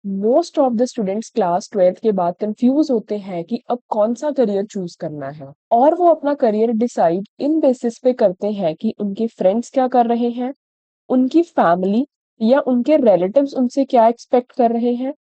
Most of the students class 12th के बाद confuse होते हैं कि अब कौन सा करियर चूज करना है और वो अपना करियर डिसाइड इन बेसिस पे करते हैं कि उनके फ्रेंड्स क्या कर रहे हैं, उनकी फैमिली या उनके रिलेटिव्स उनसे क्या एक्सपेक्ट कर रहे हैं,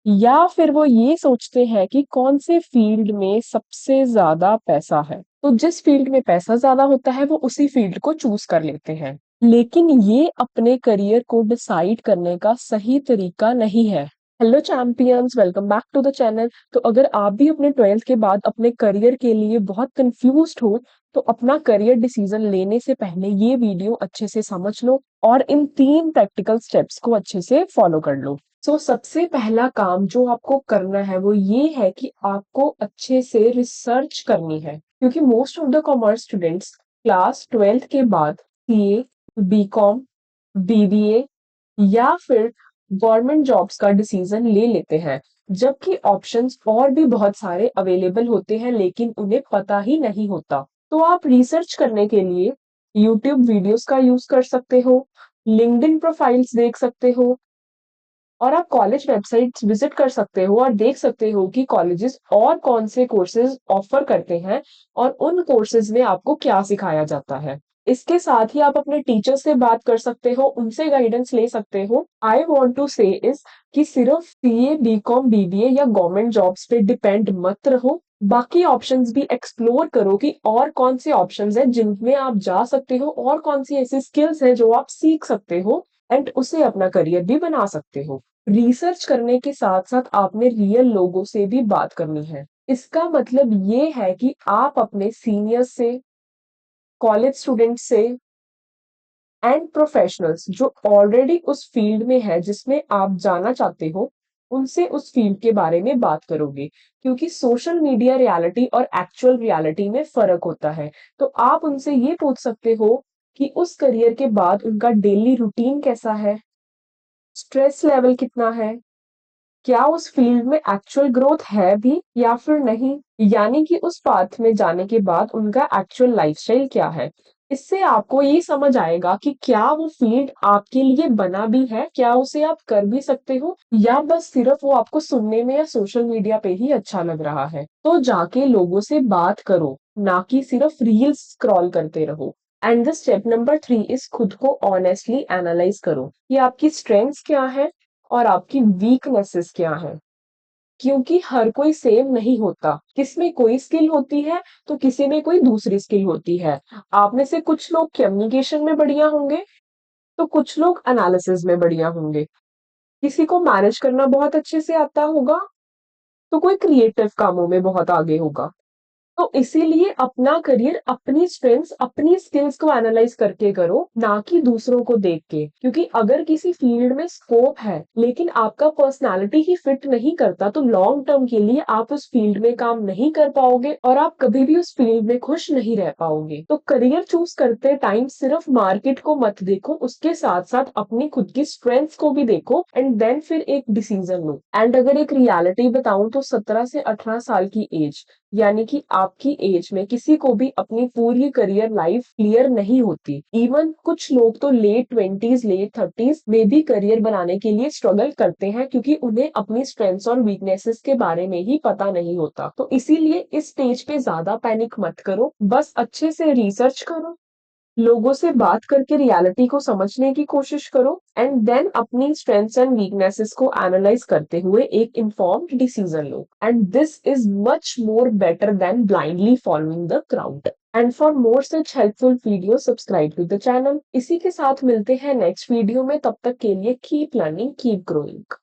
या फिर वो ये सोचते हैं कि कौन से फील्ड में सबसे ज्यादा पैसा है। तो जिस फील्ड में पैसा ज्यादा होता है वो उसी फील्ड को चूज कर लेते हैं। लेकिन ये अपने करियर को डिसाइड करने का सही तरीका नहीं है। Hello champions, welcome back to the channel. तो अगर आप भी अपने 12th के बाद अपने करियर के लिए बहुत कंफ्यूज्ड हो तो अपना करियर डिसीजन लेने से पहले ये वीडियो अच्छे से समझ लो और इन 3 प्रैक्टिकल स्टेप्स को अच्छे से फॉलो कर लो। सबसे पहला काम जो आपको करना है वो ये है कि आपको अच्छे से रिसर्च करनी है, क्योंकि most of the commerce students class 12th के बाद सीए, बीकॉम, बीबीए या फिर गवर्नमेंट जॉब्स का डिसीजन ले लेते हैं, जबकि ऑप्शंस और भी बहुत सारे अवेलेबल होते हैं लेकिन उन्हें पता ही नहीं होता। तो आप रिसर्च करने के लिए यूट्यूब वीडियोस का यूज कर सकते हो, लिंक्डइन प्रोफाइल्स देख सकते हो, और आप कॉलेज वेबसाइट्स विजिट कर सकते हो और देख सकते हो कि कॉलेजेस और कौन से कोर्सेज ऑफर करते हैं और उन कोर्सेज में आपको क्या सिखाया जाता है। इसके साथ ही आप अपने टीचर से बात कर सकते हो, उनसे गाइडेंस ले सकते हो। आई वॉन्ट टू से इज कि सिर्फ सीए, बीकॉम, बीबीए या गवर्नमेंट जॉब्स पे डिपेंड मत रहो। बाकी ऑप्शंस भी एक्सप्लोर करो कि और कौन से ऑप्शंस हैं जिनमें आप जा सकते हो और कौन सी ऐसी स्किल्स हैं जो आप सीख सकते हो एंड उसे अपना करियर भी बना सकते हो। रिसर्च करने के साथ साथ आपने रियल लोगों से भी बात करनी है। इसका मतलब ये है कि आप अपने सीनियर्स से, कॉलेज स्टूडेंट से एंड प्रोफेशनल्स जो ऑलरेडी उस फील्ड में है जिसमें आप जाना चाहते हो, उनसे उस फील्ड के बारे में बात करोगे, क्योंकि सोशल मीडिया रियलिटी और एक्चुअल रियलिटी में फर्क होता है। तो आप उनसे ये पूछ सकते हो कि उस करियर के बाद उनका डेली रूटीन कैसा है, स्ट्रेस लेवल कितना है, क्या उस फील्ड में एक्चुअल ग्रोथ है भी या फिर नहीं, यानी कि उस पाथ में जाने के बाद उनका एक्चुअल लाइफस्टाइल क्या है। इससे आपको ये समझ आएगा कि क्या वो फील्ड आपके लिए बना भी है, क्या उसे आप कर भी सकते हो, या बस सिर्फ वो आपको सुनने में या सोशल मीडिया पे ही अच्छा लग रहा है। तो जाके लोगों से बात करो, ना कि सिर्फ रील्स स्क्रॉल करते रहो। And the step number 3 is खुद को ऑनेस्टली एनालाइज करो कि आपकी स्ट्रेंथ्स क्या है और आपकी वीकनेसेस क्या है, क्योंकि हर कोई सेम नहीं होता। किसमें कोई स्किल होती है तो किसी में कोई दूसरी स्किल होती है। आप में से कुछ लोग कम्युनिकेशन में बढ़िया होंगे तो कुछ लोग एनालिसिस में बढ़िया होंगे। किसी को मैनेज करना बहुत अच्छे से आता होगा तो कोई क्रिएटिव कामों में बहुत आगे होगा। तो इसीलिए अपना करियर अपनी स्ट्रेंथ्स, अपनी स्किल्स को एनालाइज करके करो, ना कि दूसरों को देख के। क्योंकि अगर किसी फील्ड में स्कोप है लेकिन आपका पर्सनालिटी ही फिट नहीं करता तो लॉन्ग टर्म के लिए आप उस फील्ड में काम नहीं कर पाओगे और आप कभी भी उस फील्ड में खुश नहीं रह पाओगे। तो करियर चूज करते टाइम सिर्फ मार्केट को मत देखो, उसके साथ साथ अपनी खुद की स्ट्रेंथ्स को भी देखो एंड देन फिर एक डिसीजन लो। एंड अगर एक रियलिटी बताऊं तो 17 से 18 साल की एज, यानी कि आपकी एज में किसी को भी अपनी पूरी करियर लाइफ क्लियर नहीं होती। इवन कुछ लोग तो लेट 20s, लेट 30s में भी करियर बनाने के लिए स्ट्रगल करते हैं, क्योंकि उन्हें अपनी स्ट्रेंथ्स और वीकनेसेस के बारे में ही पता नहीं होता। तो इसीलिए इस स्टेज पे ज्यादा पैनिक मत करो, बस अच्छे से रिसर्च करो, लोगों से बात करके रियलिटी को समझने की कोशिश करो एंड देन अपनी स्ट्रेंथ्स एंड वीकनेसेस को एनालाइज करते हुए एक इन्फॉर्म्ड डिसीजन लो। And this is much more better than blindly following the crowd. And for more such helpful video subscribe to the channel. इसी के साथ मिलते हैं नेक्स्ट वीडियो में, तब तक के लिए कीप लर्निंग, कीप ग्रोइंग।